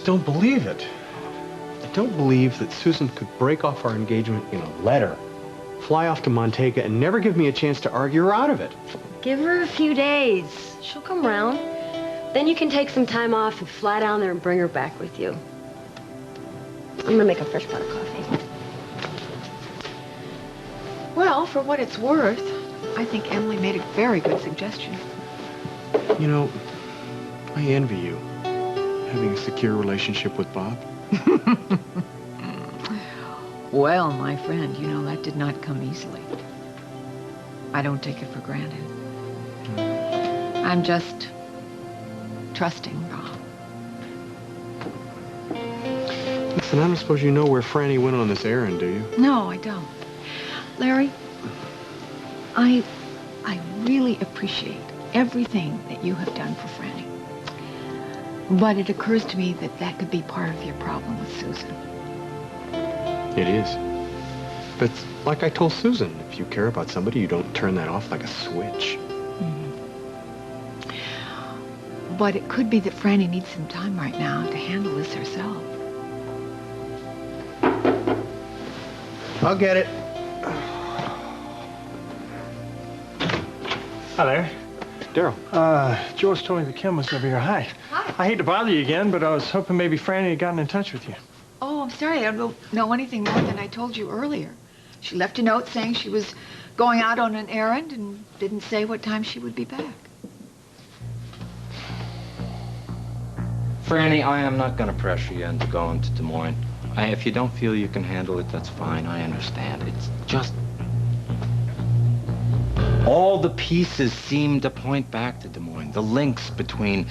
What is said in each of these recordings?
just don't believe it. I don't believe that Susan could break off our engagement in a letter, fly off to Montega, and never give me a chance to argue her out of it. Give her a few days. She'll come round. Then you can take some time off and fly down there and bring her back with you. I'm gonna make a fresh pot of coffee. Well, for what it's worth, I think Emily made a very good suggestion. You know, I envy you, having a secure relationship with Bob. Well, my friend, you know, that did not come easily. I don't take it for granted. I'm just trusting Bob. Listen, I don't suppose you know where Franny went on this errand, do you? No, I don't. Larry, I really appreciate everything that you have done for Franny. But it occurs to me that that could be part of your problem with Susan. It is. But like I told Susan, if you care about somebody, you don't turn that off like a switch. But it could be that Franny needs some time right now to handle this herself. I'll get it. Hi there. Daryl. Joyce told me that Kim was over here. Hi. Hi. I hate to bother you again, but I was hoping maybe Franny had gotten in touch with you. Oh, I'm sorry. I don't know anything more than I told you earlier. She left a note saying she was going out on an errand and didn't say what time she would be back. Franny, I am not going to pressure you into going to Des Moines. If you don't feel you can handle it, that's fine. I understand. It's just... all the pieces seem to point back to Des Moines. The links between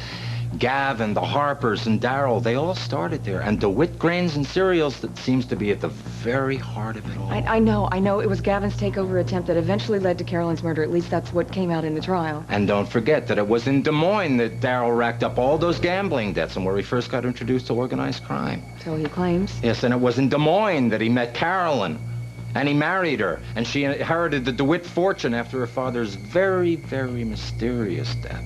Gavin, the Harpers, and Darryl, they all started there. And DeWitt Grains and Cereals, that seems to be at the very heart of it all. I know. It was Gavin's takeover attempt that eventually led to Carolyn's murder. At least that's what came out in the trial. And don't forget that it was in Des Moines that Darryl racked up all those gambling debts and where he first got introduced to organized crime. So he claims. Yes, and it was in Des Moines that he met Carolyn. And he married her. And she inherited the DeWitt fortune after her father's very, very mysterious death.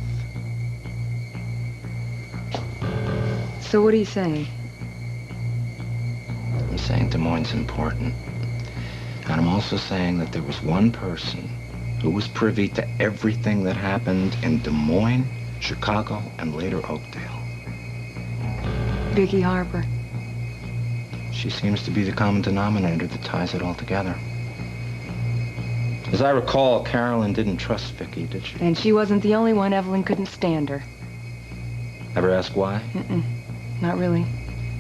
So what are you saying? I'm saying Des Moines is important. And I'm also saying that there was one person who was privy to everything that happened in Des Moines, Chicago, and later Oakdale. Vicki Harper. She seems to be the common denominator that ties it all together. As I recall, Carolyn didn't trust Vicki, did she? And she wasn't the only one. Evelyn couldn't stand her. Ever ask why? Not really.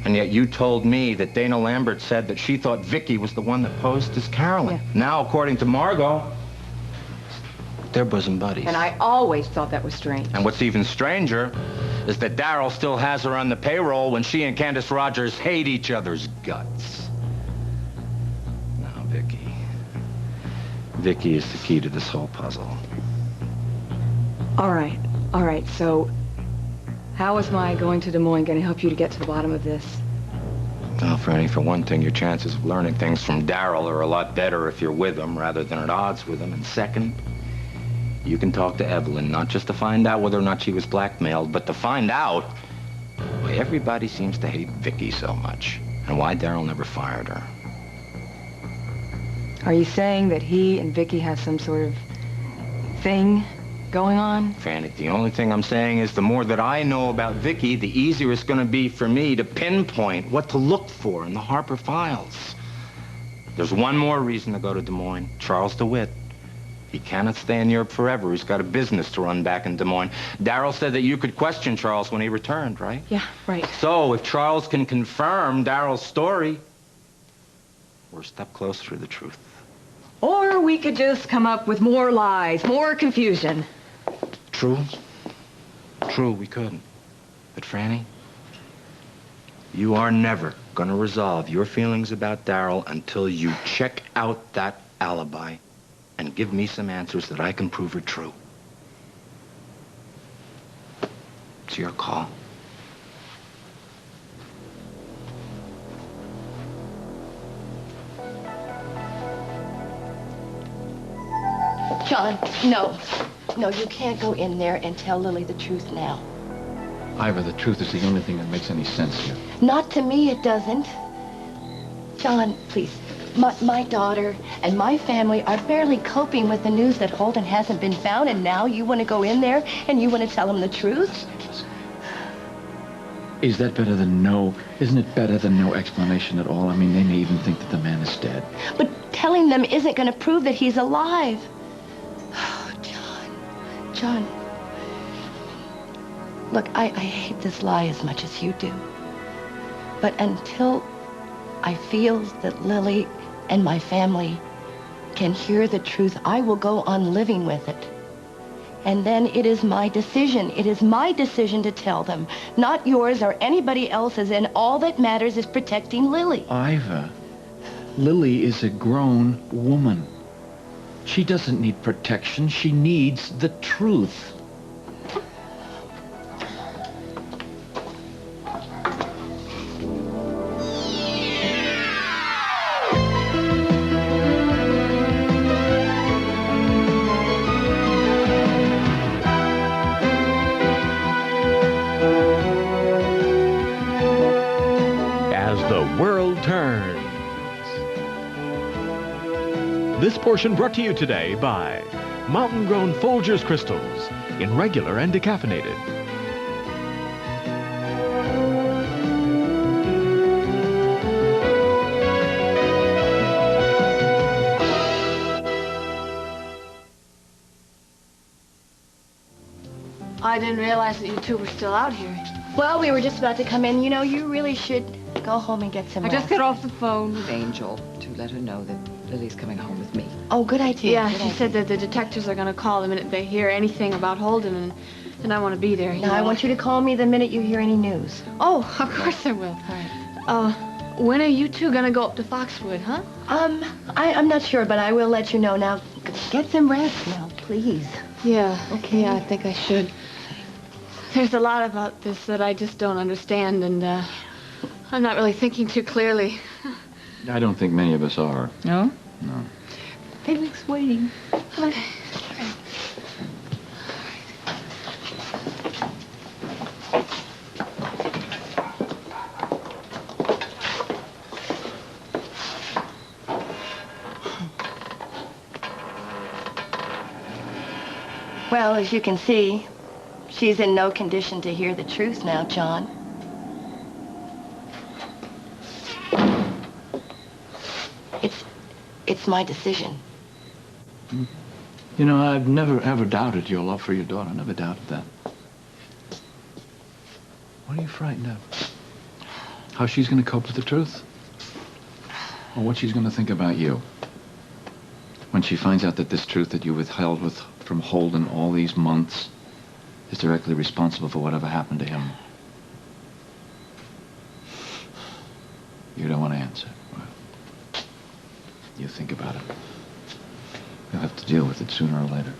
And yet you told me that Dana Lambert said that she thought Vicki was the one that posed as Carolyn. Yeah. Now, according to Margot, they're bosom buddies. And I always thought that was strange. And what's even stranger is that Darryl still has her on the payroll when she and Candace Rogers hate each other's guts. Now, Vicki. Vicki is the key to this whole puzzle. All right. So, how is my going to Des Moines going to help you to get to the bottom of this? Well, Franny, for one thing, your chances of learning things from Darryl are a lot better if you're with him rather than at odds with him. And second, you can talk to Evelyn, not just to find out whether or not she was blackmailed, but to find out why everybody seems to hate Vicki so much and why Darryl never fired her. Are you saying that he and Vicki have some sort of thing going on? Franny, the only thing I'm saying is the more that I know about Vicki, the easier it's going to be for me to pinpoint what to look for in the Harper files. There's one more reason to go to Des Moines. Charles DeWitt. He cannot stay in Europe forever. He's got a business to run back in Des Moines. Darryl said that you could question Charles when he returned, right? Yeah, right. So if Charles can confirm Darryl's story, we're a step closer to the truth. Or we could just come up with more lies, more confusion. True. True, we could. But Franny, you are never going to resolve your feelings about Darryl until you check out that alibi and give me some answers that I can prove are true. It's your call. John, no. No, you can't go in there and tell Lily the truth now. Ivor, the truth is the only thing that makes any sense here. Not to me, it doesn't. John, please. My daughter and my family are barely coping with the news that Holden hasn't been found, and now you want to go in there and you want to tell them the truth? Is that better than no? Isn't it better than no explanation at all? I mean, they may even think that the man is dead. But telling them isn't going to prove that he's alive. Oh, John. Look, I hate this lie as much as you do. But until I feel that Lily and my family can hear the truth, I will go on living with it. And then it is my decision. It is my decision to tell them, not yours or anybody else's, and all that matters is protecting Lily. Ivor, Lily is a grown woman. She doesn't need protection. She needs the truth. As the World Turns. This portion brought to you today by Mountain-Grown Folgers Crystals in regular and decaffeinated. I didn't realize that you two were still out here. Well, we were just about to come in. You know, you really should go home and get some I rest. just got off the phone with Angel to let her know that Lily's coming home with me. Oh, good idea. Yeah, good she idea. said that the detectives are going to call the minute they hear anything about Holden, and I want to be there. Now, I want you to call me the minute you hear any news. Oh, of course I will. All right. When are you two going to go up to Foxwood, huh? I'm not sure, but I will let you know. Now, get some rest now, please. Yeah. Okay. Yeah, I think I should. There's a lot about this that I just don't understand, and I'm not really thinking too clearly. I don't think many of us are. No? No. Felix waiting. Okay. Well, as you can see, she's in no condition to hear the truth now, John. It's my decision. You know, I've never, ever doubted your love for your daughter. I never doubted that. What are you frightened of? How she's going to cope with the truth? Or what she's going to think about you? When she finds out that this truth that you withheld from Holden all these months is directly responsible for whatever happened to him. You don't want to answer. Well, you think about it. You'll have to deal with it sooner or later.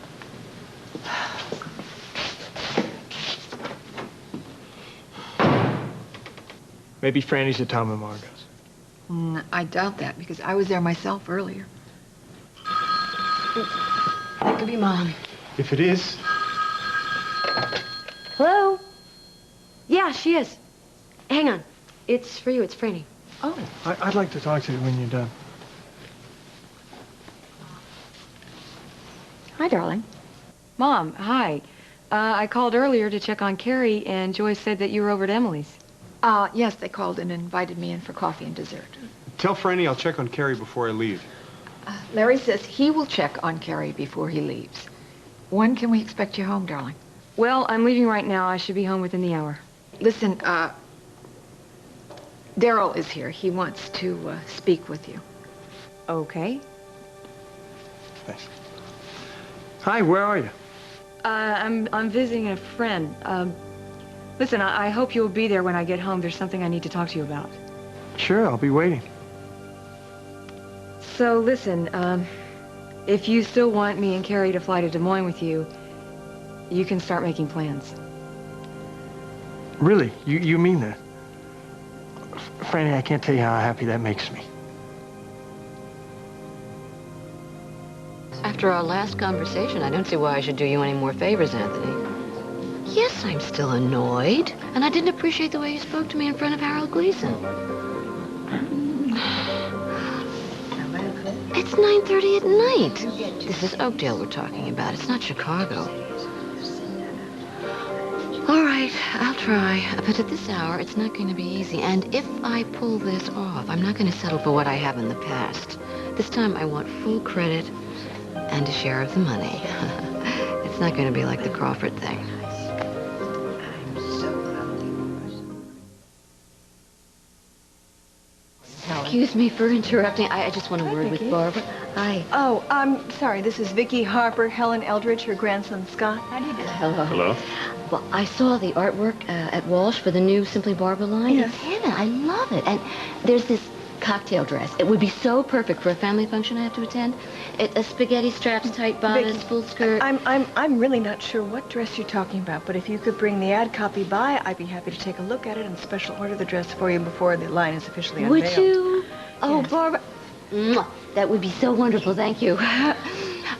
Maybe Franny's at Tom and Margot's. I doubt that, because I was there myself earlier. That could be Mom. If it is, Hello? Yeah, she is. Hang on. It's for you. It's Franny. Oh. I'd like to talk to you when you're done. Hi, darling. Mom, hi. I called earlier to check on Carrie, and Joyce said that you were over at Emily's. Yes, they called and invited me in for coffee and dessert. tell Franny I'll check on Carrie before I leave. Larry says he will check on Carrie before he leaves. When can we expect you home, darling? Well, I'm leaving right now. I should be home within the hour. Listen, Daryl is here. He wants to speak with you. Okay. Thanks. Hi, where are you? I'm visiting a friend. Listen, I hope you'll be there when I get home. There's something I need to talk to you about. Sure, I'll be waiting. So, listen, if you still want me and Carrie to fly to Des Moines with you, you can start making plans. Really? You mean that? Franny, I can't tell you how happy that makes me. After our last conversation, I don't see why I should do you any more favors, Anthony. yes, I'm still annoyed. And I didn't appreciate the way you spoke to me in front of Harold Gleason. It's 9:30 at night. This is Oakdale we're talking about. It's not Chicago. All right, I'll try. But at this hour, it's not going to be easy. And if I pull this off, I'm not going to settle for what I have in the past. This time, I want full credit and a share of the money. It's not going to be like the Crawford thing. Excuse me for interrupting. I just want a word with Barbara. Hi. Oh, I'm sorry. This is Vicki Harper, Helen Eldridge, her grandson Scott. How do you do? Hello. Hello? Well, I saw the artwork at Walsh for the new Simply Barbara line. Yes. It's Hannah. I love it. And there's this cocktail dress. It would be so perfect for a family function I have to attend. A spaghetti straps, tight bodice, Vicki, full skirt. I'm really not sure what dress you're talking about, but if you could bring the ad copy by, I'd be happy to take a look at it and special order the dress for you before the line is officially unveiled. Would you? Oh, Yes. Barbara. Mwah. That would be so wonderful. Thank you.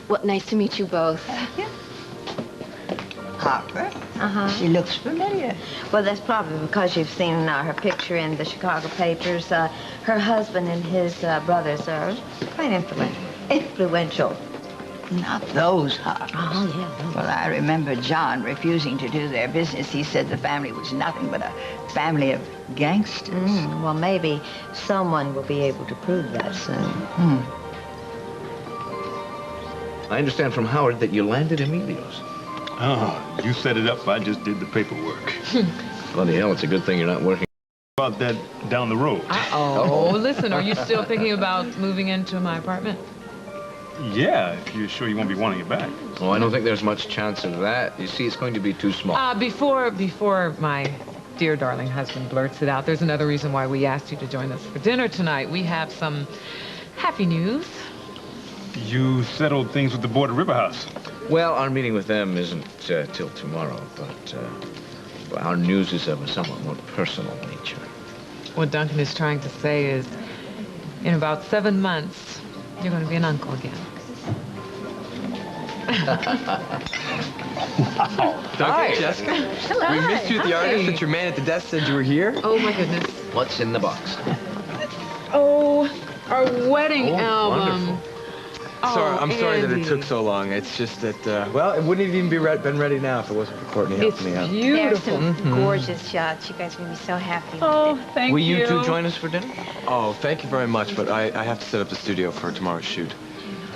Well, nice to meet you both. Thank you. Harper? Uh-huh. She looks familiar. Well, that's probably because you've seen her picture in the Chicago papers. Her husband and his brothers are quite influential. Not those, Harper. Oh, yeah. Well, I remember John refusing to do their business. He said the family was nothing but a family of gangsters. Well, maybe someone will be able to prove that soon. I understand from Howard that you landed Emilio's. Oh, you set it up. I just did the paperwork. Bloody hell, it's a good thing you're not working About that down the road. Oh, listen, are you still thinking about moving into my apartment? Yeah, if you're sure you won't be wanting it back. Oh, I don't think there's much chance of that. You see, it's going to be too small. Before my dear darling husband blurts it out, there's another reason why we asked you to join us for dinner tonight. We have some happy news. You settled things with the board of River House. Well, our meeting with them isn't till tomorrow, but our news is of a somewhat more personal nature. What Duncan is trying to say is, in about 7 months, you're going to be an uncle again. Hi, Jessica. Hello. We missed you at the artist, but your man at the desk said you were here. Oh, my goodness. What's in the box? Oh, our wedding album. Wonderful. Oh, I'm sorry that it Andy. took so long. It's just that, well, it wouldn't have even been ready now if it wasn't for Courtney helping me out. There's some gorgeous shots. You guys will be so happy. Oh, thank Will you. you two join us for dinner? Oh, thank you very much, but I have to set up the studio for tomorrow's shoot.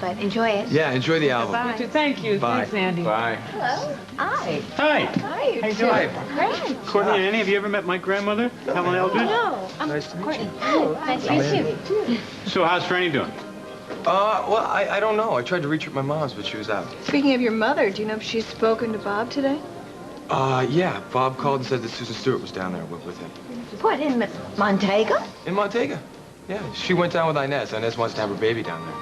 But enjoy it. Yeah, enjoy the album. Bye. Thank you. Bye. Thanks, Andy. Bye. Hello. Hi. Hi. Hi, you How you two. doing? Great. Courtney and Annie, have you ever met my grandmother, Helen Eldridge? No. Nice to meet you. Oh, nice to meet you. So how's Franny doing? Well, I don't know. I tried to reach her at my mom's, but she was out. Speaking of your mother, do you know if she's spoken to Bob today? Yeah, Bob called and said that Susan Stewart was down there with him. What, in Montega? In Montega. Yeah, she went down with Inez. Inez wants to have her baby down there.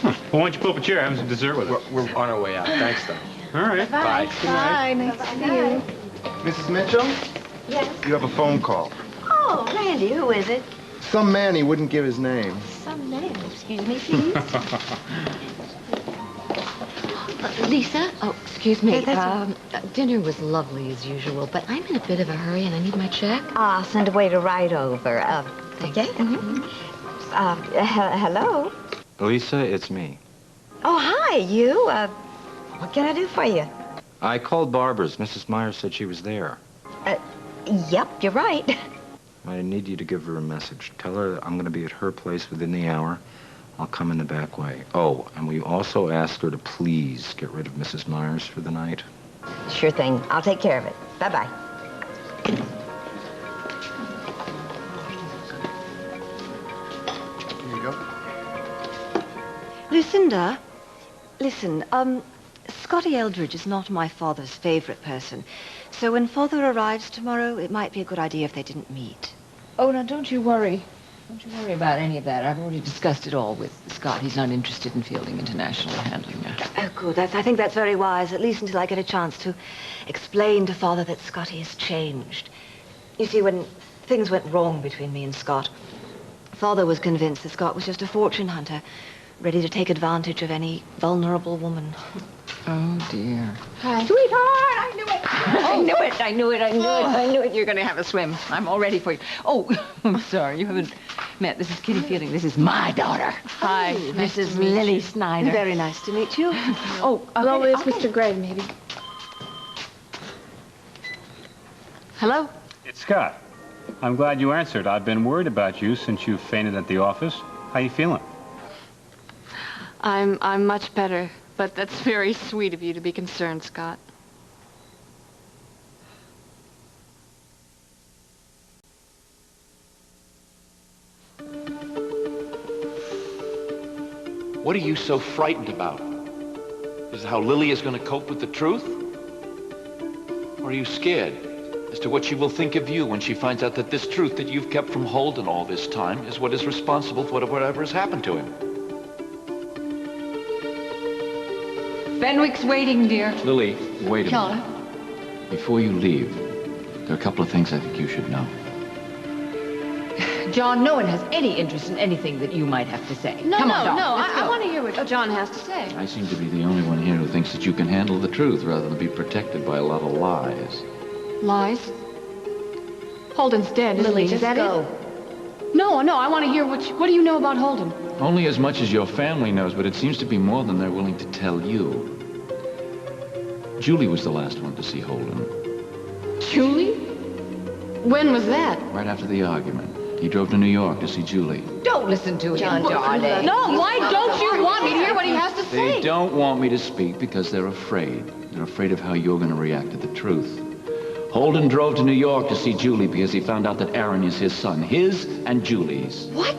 Well, why don't you pull up a chair, have some dessert with us? We're on our way out. Thanks, though. All right. Bye. Hi, nice to see you. Mrs. Mitchell, Yes. you have a phone call. Oh, Randy, who is it? Some man, he wouldn't give his name. Some name. Excuse me, please. Lisa? Oh, excuse me. Yeah, Dinner was lovely as usual, but I'm in a bit of a hurry and I need my check. I'll send a waiter right over. Okay? Hello? Lisa, it's me. Oh, hi, you. What can I do for you? I called Barbara's. Mrs. Myers said she was there. Yep, you're right. I need you to give her a message. Tell her I'm going to be at her place within the hour. I'll come in the back way. Oh, and we also ask her to please get rid of Mrs. Myers for the night. Sure thing. I'll take care of it. Bye-bye. Here you go. Lucinda, listen, Scotty Eldridge is not my father's favorite person. So when Father arrives tomorrow, it might be a good idea if they didn't meet. Oh, now, don't you worry. Don't you worry about any of that. I've already discussed it all with Scott. He's not interested in fielding international handling now. Oh, good. I think that's very wise, at least until I get a chance to explain to Father that Scotty has changed. You see, when things went wrong between me and Scott, Father was convinced that Scott was just a fortune hunter, ready to take advantage of any vulnerable woman. Oh, dear. Hi. Sweetheart, I knew it. I knew it. I knew it. I knew it. I knew it. You're going to have a swim. I'm all ready for you. Oh, I'm sorry. You haven't met. This is Kitty Fielding. This is my daughter. Hi, Mrs. Lily Snyder. Very nice to meet you. Oh, Hello, it's Mr. Gray, maybe. Hello? It's Scott. I'm glad you answered. I've been worried about you since you fainted at the office. How you feeling? I'm much better, but that's very sweet of you to be concerned, Scott. What are you so frightened about? Is it how Lily is going to cope with the truth? Or are you scared as to what she will think of you when she finds out that this truth that you've kept from Holden all this time is what is responsible for whatever has happened to him? Fenwick's waiting, dear. Lily, wait a John. minute. Before you leave, there are a couple of things I think you should know. John, no one has any interest in anything that you might have to say. No, Come no, on, Doc, no. let's I go. want to hear what John has to say. I seem to be the only one here who thinks that you can handle the truth rather than be protected by a lot of lies. Lies? Holden's dead, isn't Lily, he? Is just that go. it? No, I want to hear what do you know about Holden? Only as much as your family knows, but it seems to be more than they're willing to tell you. Julie was the last one to see Holden. Julie? When was that? Right after the argument. He drove to New York to see Julie. Don't listen to John, him, darling. No, why don't you want me to hear what he has to say? They don't want me to speak because they're afraid. They're afraid of how you're going to react to the truth. Holden drove to New York to see Julie because he found out that Aaron is his son. His and Julie's. What?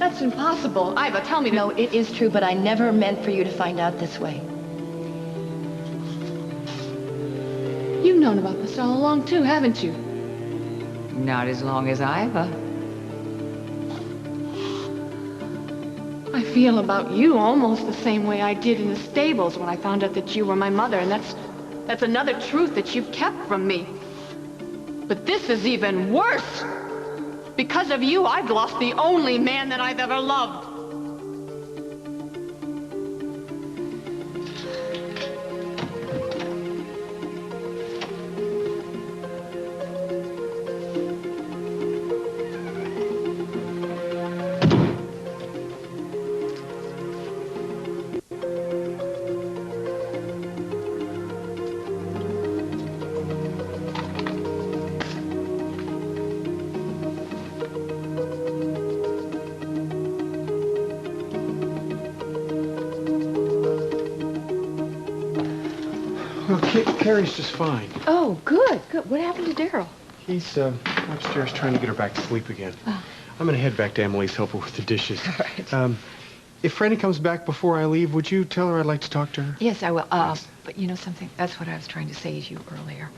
That's impossible. Iva, tell me. No, it is true, but I never meant for you to find out this way. You've known about this all along, too, haven't you? Not as long as Iva. I feel about you almost the same way I did in the stables when I found out that you were my mother, and that's another truth that you've kept from me. But this is even worse. Because of you, I've lost the only man that I've ever loved. Well, Carrie's just fine. Oh, good, good. What happened to Daryl? He's upstairs trying to get her back to sleep again. Oh. I'm going to head back to Emily's, help her with the dishes. All right. If Franny comes back before I leave, would you tell her I'd like to talk to her? Yes, I will. But you know something? That's what I was trying to say to you earlier.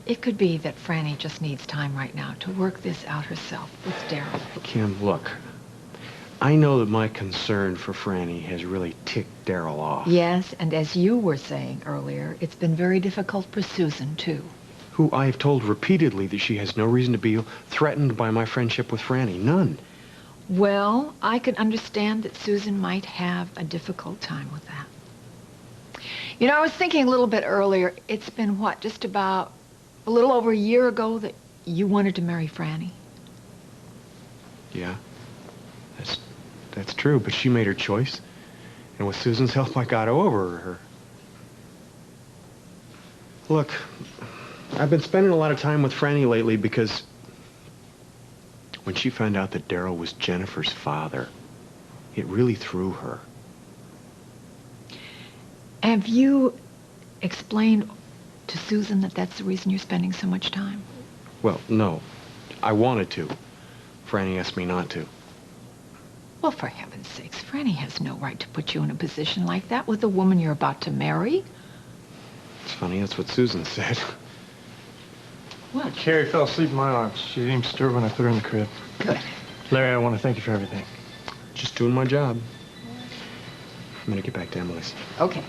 It could be that Franny just needs time right now to work this out herself with Daryl. Kim, look. I know that my concern for Franny has really ticked Daryl off. Yes, and as you were saying earlier, it's been very difficult for Susan, too. Who I have told repeatedly that she has no reason to be threatened by my friendship with Franny. None. Well, I could understand that Susan might have a difficult time with that. You know, I was thinking a little bit earlier, it's been, what, just about a little over a year ago that you wanted to marry Franny? Yeah. That's true, but she made her choice. And with Susan's help, I got over her. Look, I've been spending a lot of time with Franny lately because when she found out that Daryl was Jennifer's father, it really threw her. Have you explained to Susan that that's the reason you're spending so much time? Well, no. I wanted to. Franny asked me not to. Well, for heaven's sakes, Franny has no right to put you in a position like that with a woman you're about to marry. It's funny, that's what Susan said. What? Carrie fell asleep in my arms. She didn't even stir when I put her in the crib. Good. Larry, I want to thank you for everything. Just doing my job. I'm gonna get back to Emily's. Okay.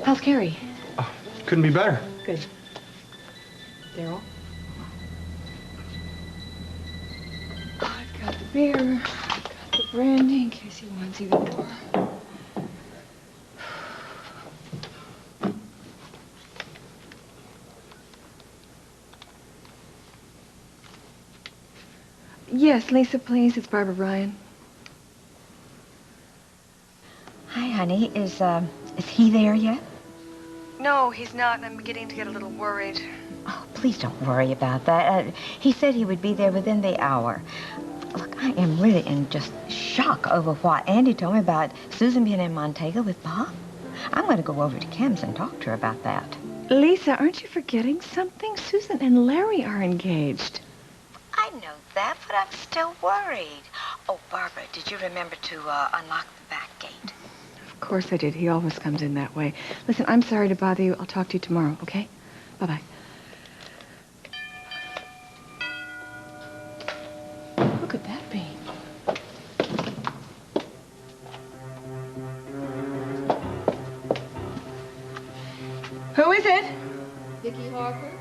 How's Carrie? Oh, couldn't be better. Good. Daryl? I've got the beer. I've got the brandy in case he wants even more. Yes, Lisa, please. It's Barbara Bryan. Hi, honey. Is he there yet? No, he's not, and I'm beginning to get a little worried. Oh, please don't worry about that. He said he would be there within the hour. Look, I am really in just shock over what Andy told me about Susan being in Montego with Bob. I'm going to go over to Kim's and talk to her about that. Lisa, aren't you forgetting something? Susan and Larry are engaged. I know that, but I'm still worried. Oh, Barbara, did you remember to unlock the back gate? Of course I did. He always comes in that way. Listen, I'm sorry to bother you. I'll talk to you tomorrow, okay? Bye-bye. Who could that be? Who is it? Vicki Harper?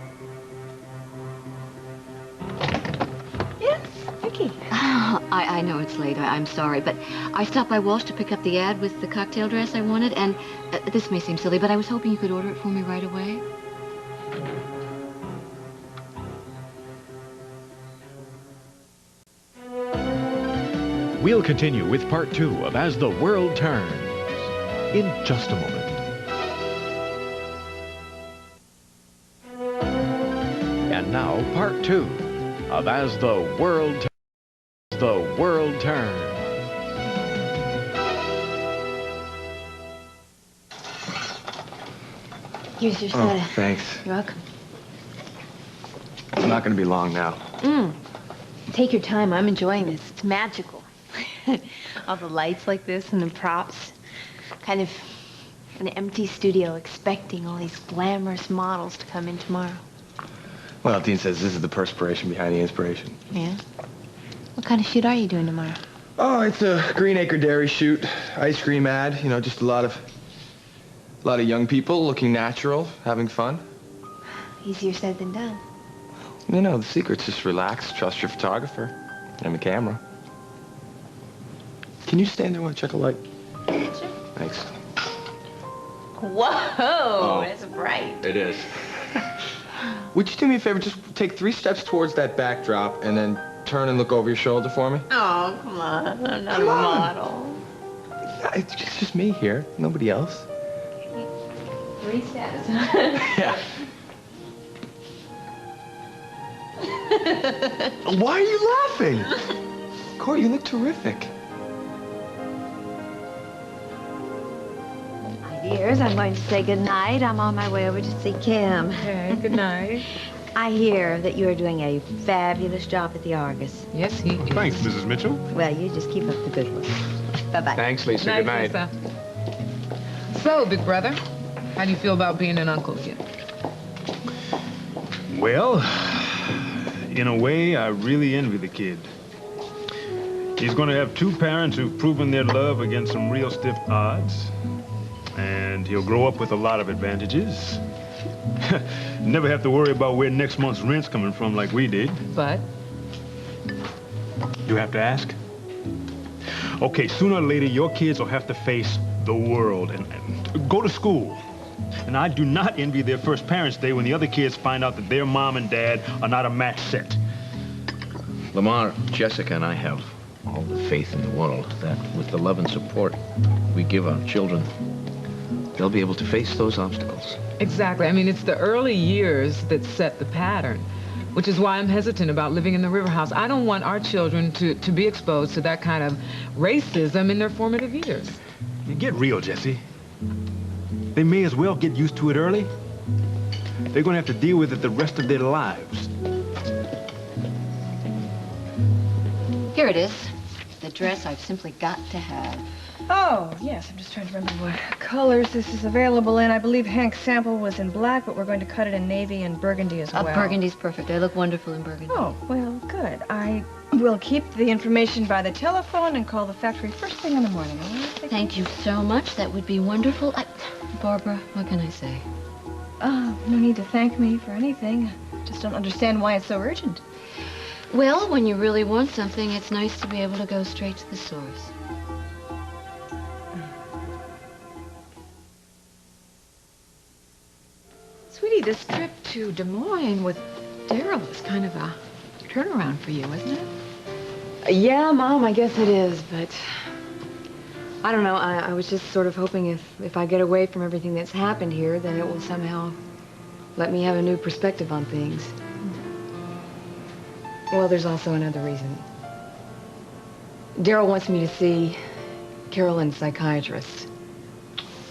Yes, Vicki. I know it's late. I'm sorry, but I stopped by Walsh to pick up the ad with the cocktail dress I wanted, and this may seem silly, but I was hoping you could order it for me right away. We'll continue with part 2 of As the World Turns in just a moment. And now, part 2 of As the World Turns. The World Turns. Here's your soda. Oh, thanks. You're welcome. It's not going to be long now. Take your time. I'm enjoying this. It's magical. All the lights like this and the props. Kind of an empty studio expecting all these glamorous models to come in tomorrow. Well, Dean says this is the perspiration behind the inspiration. Yeah? What kind of shoot are you doing tomorrow? Oh, it's a Green Acre Dairy shoot. Ice cream ad. You know, just a lot of young people looking natural, having fun. Easier said than done. You know, the secret's just relax, trust your photographer and the camera. Can you stand there while I check a light? Sure. Thanks. Whoa, that's bright. It is. Would you do me a favor? Just take 3 steps towards that backdrop and then turn and look over your shoulder for me? Oh, come on. I'm not a model. Yeah, it's just me here. Nobody else. 3 steps. Yeah. Why are you laughing? Court, you look terrific. Dears, I'm going to say good night. I'm on my way over to see Kim. Okay, good night. I hear that you are doing a fabulous job at the Argus. Yes, he is. Thanks, Mrs. Mitchell. Well, you just keep up the good work. Bye-bye. Thanks, Lisa. Good night. Lisa. So, big brother, how do you feel about being an uncle again? Well, in a way, I really envy the kid. He's going to have 2 parents who've proven their love against some real stiff odds. And he'll grow up with a lot of advantages. Never have to worry about where next month's rent's coming from like we did. But? You have to ask? Okay, sooner or later, your kids will have to face the world and go to school. And I do not envy their first Parents' Day when the other kids find out that their mom and dad are not a match set. Lamar, Jessica, and I have all the faith in the world that with the love and support we give our children, they'll be able to face those obstacles. Exactly. I mean, it's the early years that set the pattern, which is why I'm hesitant about living in the River House. I don't want our children to be exposed to that kind of racism in their formative years. You get real, Jesse. They may as well get used to it early. They're going to have to deal with it the rest of their lives. Here it is. The dress I've simply got to have. Oh, yes. I'm just trying to remember what colors this is available in. I believe Hank's sample was in black, but we're going to cut it in navy and burgundy as well. Burgundy's perfect. I look wonderful in burgundy. Oh, well, good. I will keep the information by the telephone and call the factory first thing in the morning. All right? Thank you so much. That would be wonderful. Barbara, what can I say? Oh, no need to thank me for anything. I just don't understand why it's so urgent. Well, when you really want something, it's nice to be able to go straight to the source. Sweetie, this trip to Des Moines with Daryl was kind of a turnaround for you, wasn't it? Yeah, Mom, I guess it is, but I don't know. I was just sort of hoping if I get away from everything that's happened here, then it will somehow let me have a new perspective on things. Well, there's also another reason. Daryl wants me to see Carolyn's psychiatrist.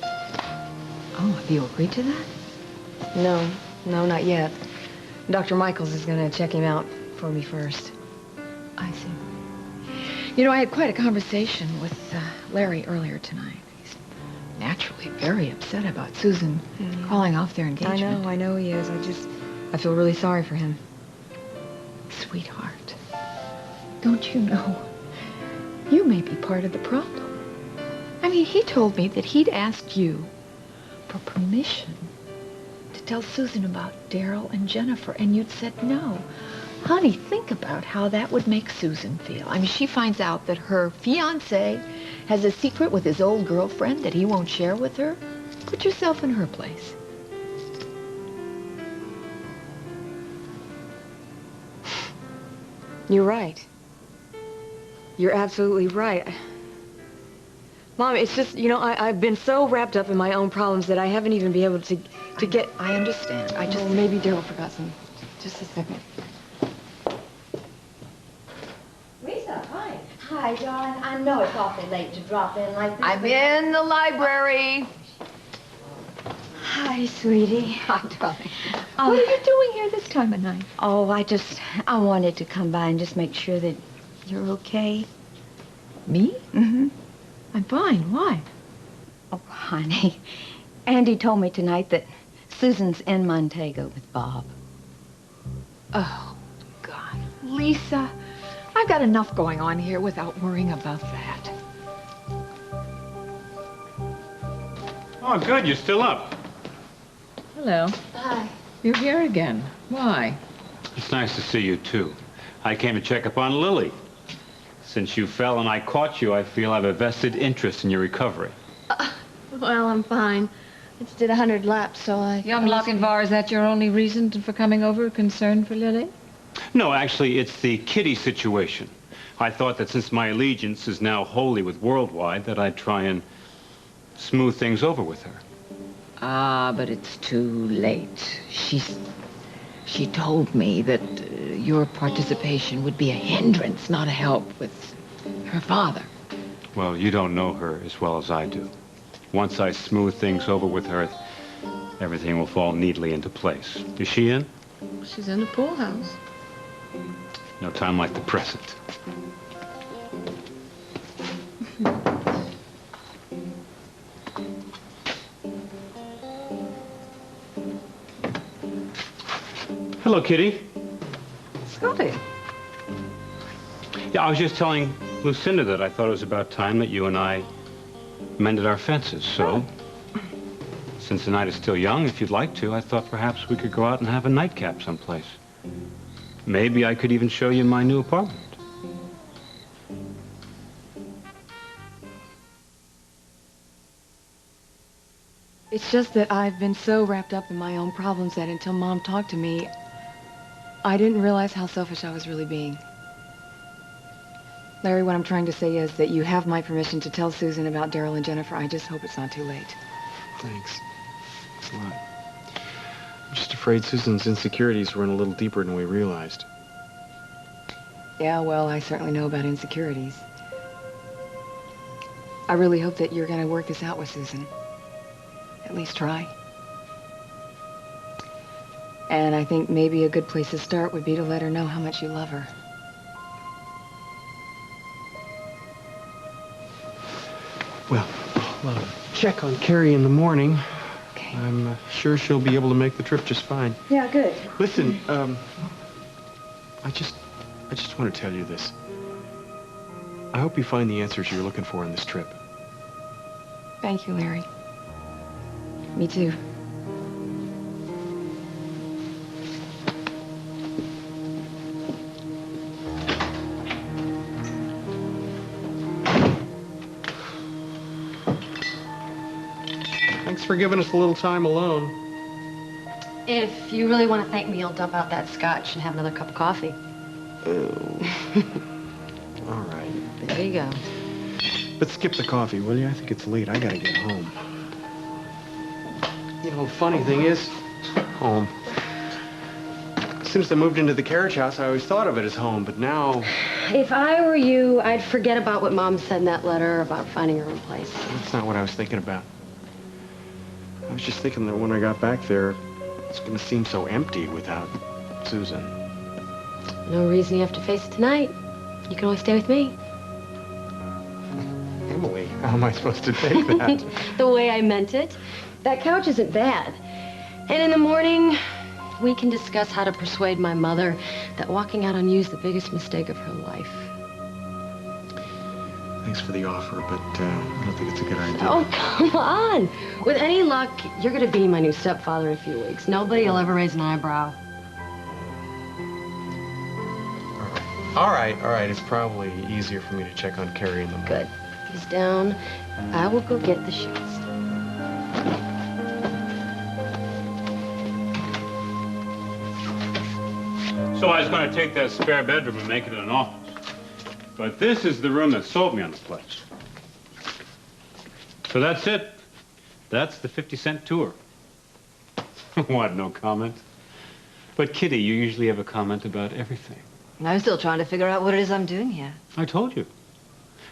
Oh, have you agreed to that? No, not yet. Dr. Michaels is going to check him out for me first. I see. You know, I had quite a conversation with Larry earlier tonight. He's naturally very upset about Susan calling off their engagement. I know he is. I feel really sorry for him. Sweetheart, don't you know, you may be part of the problem. I mean, he told me that he'd asked you for permission to tell Susan about Daryl and Jennifer, and you'd said no. Honey, think about how that would make Susan feel. I mean, she finds out that her fiancé has a secret with his old girlfriend that he won't share with her. Put yourself in her place. You're right. You're absolutely right. Mom, it's just, you know, I've been so wrapped up in my own problems that I haven't even been able to get... I understand. Maybe Daryl forgot some. Just a second. Lisa, hi. Hi, darling. I know it's awfully late to drop in like this. I'm in the library. Hi, sweetie. Hi, darling. What are you doing here this time of night? Oh, I wanted to come by and just make sure that you're okay. Me? Mm-hmm. I'm fine. Why? Oh, honey. Andy told me tonight that Susan's in Montego with Bob. Oh, God. Lisa, I've got enough going on here without worrying about that. Oh, good. You're still up. Hello. Hi. You're here again. Why? It's nice to see you, too. I came to check up on Lily. Since you fell and I caught you, I feel I have a vested interest in your recovery. Well, I'm fine. I just did 100 laps, so I... Young Lochinvar, is that your only reason for coming over? Concern for Lily? No, actually, it's the Kitty situation. I thought that since my allegiance is now wholly with Worldwide, that I'd try and smooth things over with her. Ah, but it's too late. She told me that your participation would be a hindrance, not a help with her father. Well, you don't know her as well as I do. Once I smooth things over with her, everything will fall neatly into place. Is she in? She's in the pool house. No time like the present. Hello, Kitty. Scotty. Yeah, I was just telling Lucinda that I thought it was about time that you and I mended our fences. So, since the night is still young, if you'd like to, I thought perhaps we could go out and have a nightcap someplace. Maybe I could even show you my new apartment. It's just that I've been so wrapped up in my own problems that until Mom talked to me, I didn't realize how selfish I was really being. Larry, what I'm trying to say is that you have my permission to tell Susan about Daryl and Jennifer. I just hope it's not too late. Thanks. Thanks a lot. I'm just afraid Susan's insecurities run a little deeper than we realized. Yeah, well, I certainly know about insecurities. I really hope that you're going to work this out with Susan. At least try. And I think maybe a good place to start would be to let her know how much you love her. Well, I'll check on Carrie in the morning. Okay. I'm sure she'll be able to make the trip just fine. Yeah, good. Listen, I just want to tell you this. I hope you find the answers you're looking for in this trip. Thank you, Larry. Me too. Thanks for giving us a little time alone. If you really want to thank me, you'll dump out that scotch and have another cup of coffee. Oh. All right. There you go. But skip the coffee, will you? I think it's late. I gotta get home. You know, the funny thing is, home. As soon as I moved into the carriage house, I always thought of it as home, but now... If I were you, I'd forget about what Mom said in that letter about finding her own place. That's not what I was thinking about. I was just thinking that when I got back there, it's gonna seem so empty without Susan. No reason you have to face it tonight. You can always stay with me. Emily, how am I supposed to take that? The way I meant it. That couch isn't bad. And in the morning, we can discuss how to persuade my mother that walking out on you is the biggest mistake of her life. Thanks for the offer, but I don't think it's a good idea. Oh, come on. With any luck, you're going to be my new stepfather in a few weeks. Nobody will ever raise an eyebrow. All right. It's probably easier for me to check on Carrie in the morning. Good. He's down. I will go get the sheets. So I was going to take that spare bedroom and make it an office. But this is the room that sold me on the place. So that's it. That's the 50-cent tour. What, no comment? But Kitty, you usually have a comment about everything. I'm still trying to figure out what it is I'm doing here. I told you.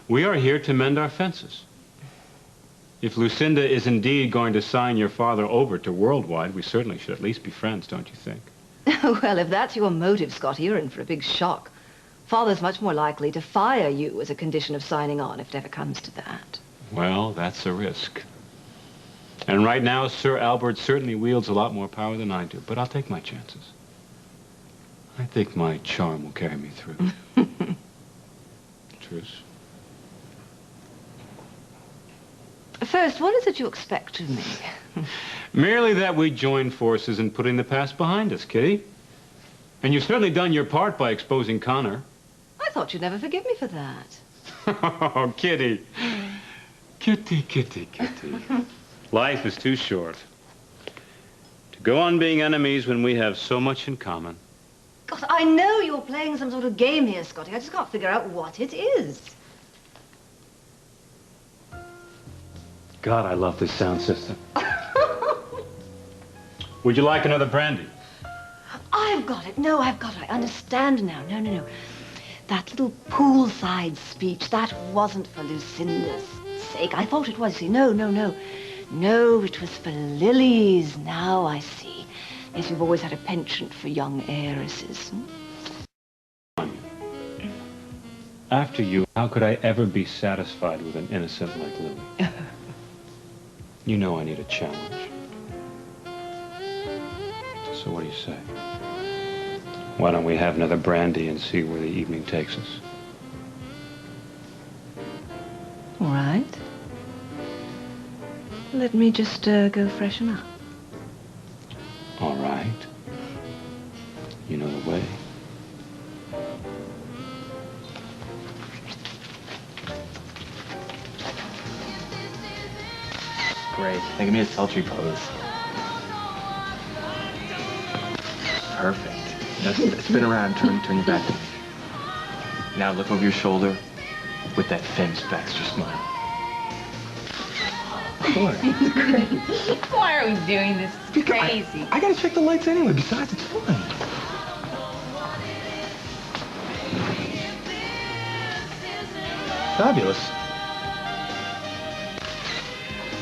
We are here to mend our fences. If Lucinda is indeed going to sign your father over to Worldwide, we certainly should at least be friends, don't you think? Well, if that's your motive, Scotty, you're in for a big shock. Father's much more likely to fire you as a condition of signing on if it ever comes to that. Well, that's a risk. And right now, Sir Albert certainly wields a lot more power than I do, but I'll take my chances. I think my charm will carry me through. Truce. First, what is it you expect of me? Merely that we join forces in putting the past behind us, Kitty. And you've certainly done your part by exposing Connor. I thought you'd never forgive me for that. Oh, Kitty. Kitty. Life is too short to go on being enemies when we have so much in common. God, I know you're playing some sort of game here, Scotty. I just can't figure out what it is. God, I love this sound system. Would you like another brandy? I've got it. No, I've got it. I understand now. No. That little poolside speech, that wasn't for Lucinda's sake. I thought it was. See, no. No, it was for Lily's. Now I see. Yes, you've always had a penchant for young heiresses. After you, how could I ever be satisfied with an innocent like Lily? You know I need a challenge. So what do you say? Why don't we have another brandy and see where the evening takes us? All right. Let me just go freshen up. All right. You know the way. Great. Now give me a sultry pose. Perfect. Now spin around, turn your back to me. Now look over your shoulder with that famous Baxter smile. Why are we doing this? It's crazy. I gotta check the lights anyway. Besides, it's fun. Fabulous.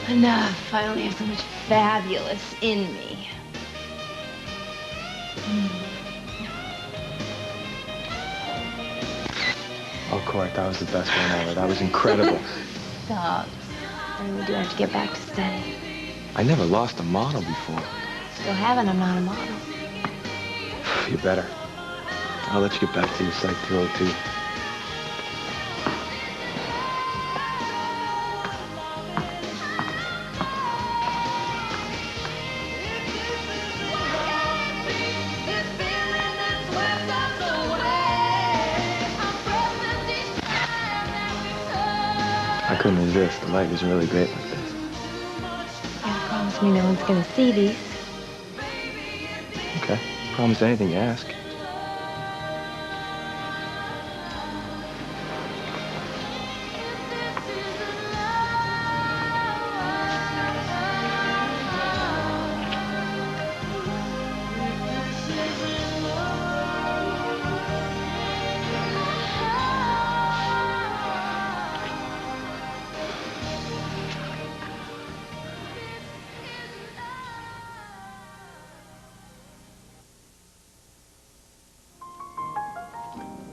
Enough. I only have so much fabulous in me. Oh, Court, that was the best one ever. That was incredible. Stop. I really do have to get back to study. I never lost a model before. Still haven't. I'm not a model. You better. I'll let you get back to your Psych 202. I couldn't resist. The light was really great like this. You gotta promise me no one's gonna see these. Okay. Promise anything you ask.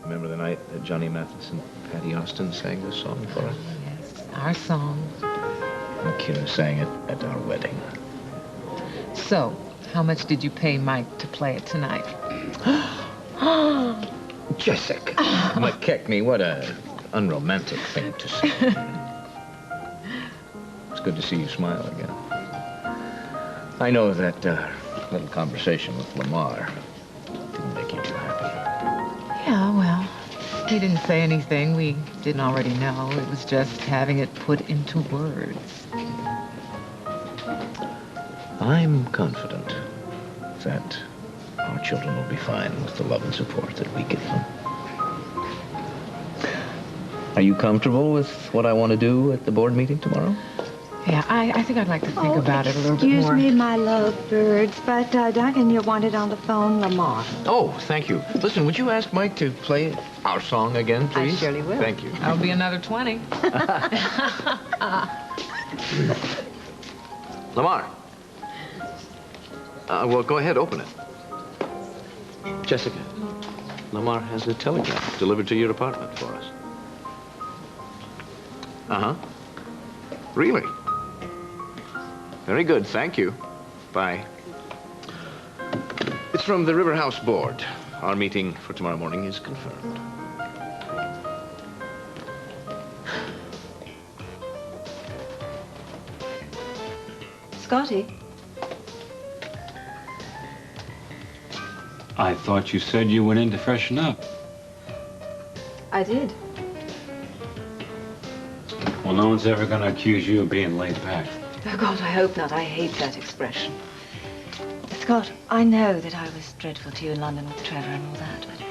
Remember the night that Johnny Mathis and Patty Austin sang this song for us? Yes, our song. And Kim sang it at our wedding. So, how much did you pay Mike to play it tonight? Jessica McKechnie, what a unromantic thing to say. It's good to see you smile again. I know that little conversation with Lamar didn't make you too happy. Yeah, well, he didn't say anything we didn't already know. It was just having it put into words. I'm confident that our children will be fine with the love and support that we give them. Are you comfortable with what I want to do at the board meeting tomorrow? Yeah, I think I'd like to think about it a little bit more. Excuse me, my lovebirds, but Duncan, you wanted on the phone Lamar. Oh, thank you. Listen, would you ask Mike to play our song again, please? I surely will. Thank you. That'll be another 20. Lamar. Well, go ahead, open it. Jessica, Lamar has a telegram delivered to your apartment for us. Uh-huh. Really? Very good, thank you. Bye. It's from the River House Board. Our meeting for tomorrow morning is confirmed. Scotty? I thought you said you went in to freshen up. I did. Well, no one's ever going to accuse you of being laid back. Oh, God, I hope not. I hate that expression. Scott, I know that I was dreadful to you in London with Trevor and all that, but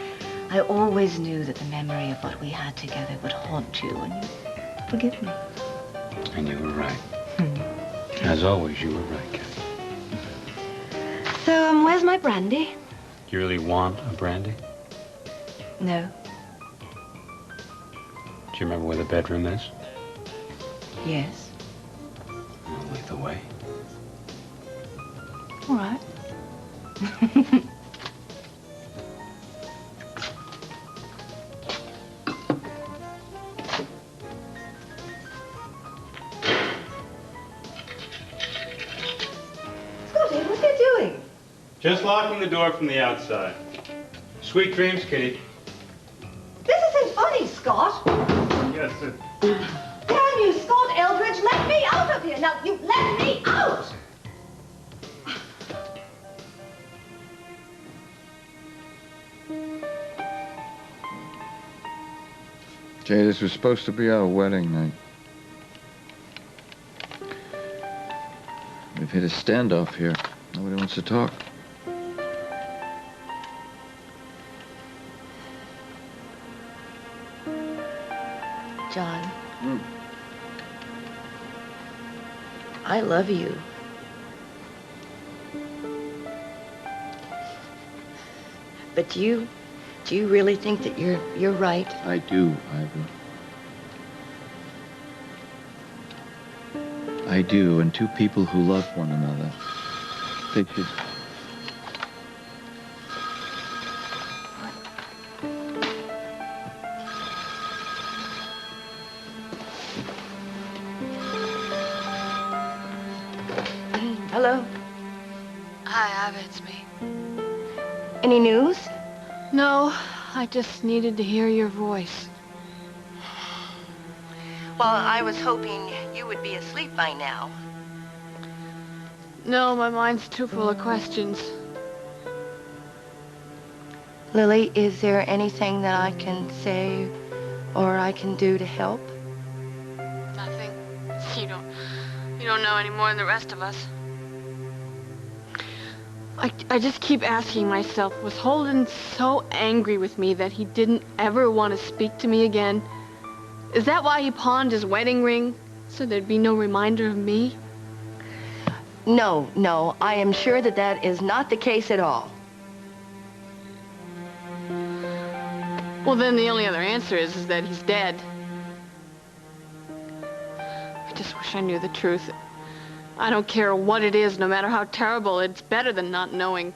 I always knew that the memory of what we had together would haunt you, and you forgive me. And you were right. As always, you were right, Kathy. So, where's my brandy? Do you really want a brandy? No. Do you remember where the bedroom is? Yes. I'll lead the way. All right. Scotty, what are you doing? Just locking the door from the outside. Sweet dreams, Kitty. This isn't funny, Scott. Yes, sir. Damn you, Scott Eldridge, let me out of here. Now, you let me out. Jay, this was supposed to be our wedding night. We've hit a standoff here. Nobody wants to talk. John. I love you. But do you really think that you're right? I do, Ivor. I do, and two people who love one another, they should... Hello? Hi, Ivor, it's me. Any news? No, I just needed to hear your voice. Well, I was hoping you would be asleep by now. No, my mind's too full of questions. Lily, is there anything that I can say or I can do to help? Nothing. You don't know any more than the rest of us. I just keep asking myself, was Holden so angry with me that he didn't ever want to speak to me again? Is that why he pawned his wedding ring? So there'd be no reminder of me? No, I am sure that that is not the case at all. Well, then the only other answer is that he's dead. I just wish I knew the truth. I don't care what it is, no matter how terrible, it's better than not knowing.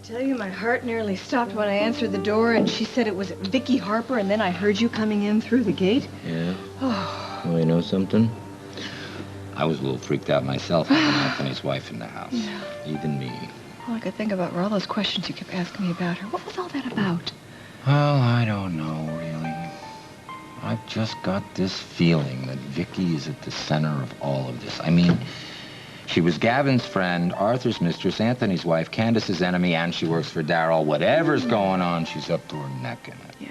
tell you, my heart nearly stopped when I answered the door and she said it was Vicky Harper, and then I heard you coming in through the gate. Yeah? Oh. Well, you know something? I was a little freaked out myself having Anthony's wife in the house. Yeah. Even me. All I could think about were all those questions you kept asking me about her. What was all that about? Well, I don't know, really. I've just got this feeling that Vicky is at the center of all of this. I mean, she was Gavin's friend, Arthur's mistress, Anthony's wife, Candace's enemy, and she works for Darryl. Whatever's going on, she's up to her neck in it. Yeah.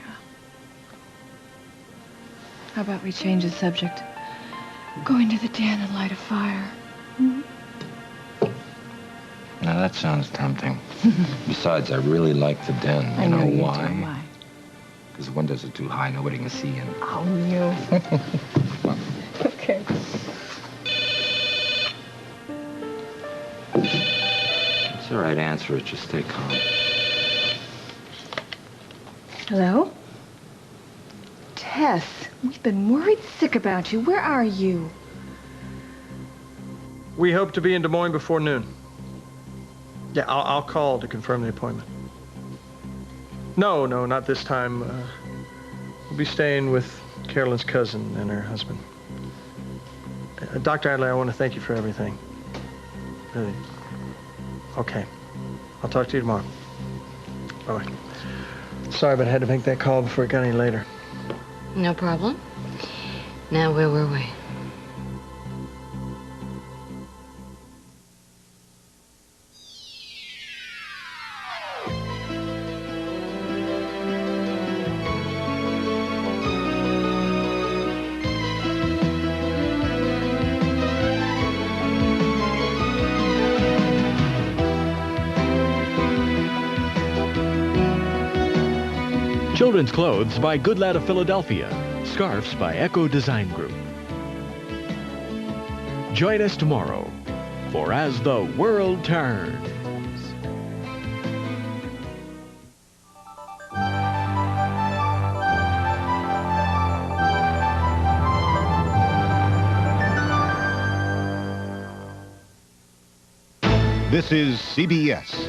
How about we change the subject? Go into the den and light a fire. Hmm? Now, that sounds tempting. Besides, I really like the den. I You know you why? do. Why? Because the windows are too high, nobody can see in. Oh, no. Come on. Okay. It's all right, answer it. Just stay calm. Hello? Tess, we've been worried sick about you. Where are you? We hope to be in Des Moines before noon. Yeah, I'll call to confirm the appointment. No, not this time. We'll be staying with Carolyn's cousin and her husband. Dr. Adler, I want to thank you for everything. Really. Okay. I'll talk to you tomorrow. Bye-bye. Sorry, but I had to make that call before it got any later. No problem. Now, where were we? Children's clothes by Good Lad of Philadelphia. Scarves by Echo Design Group. Join us tomorrow for As the World Turns. This is CBS,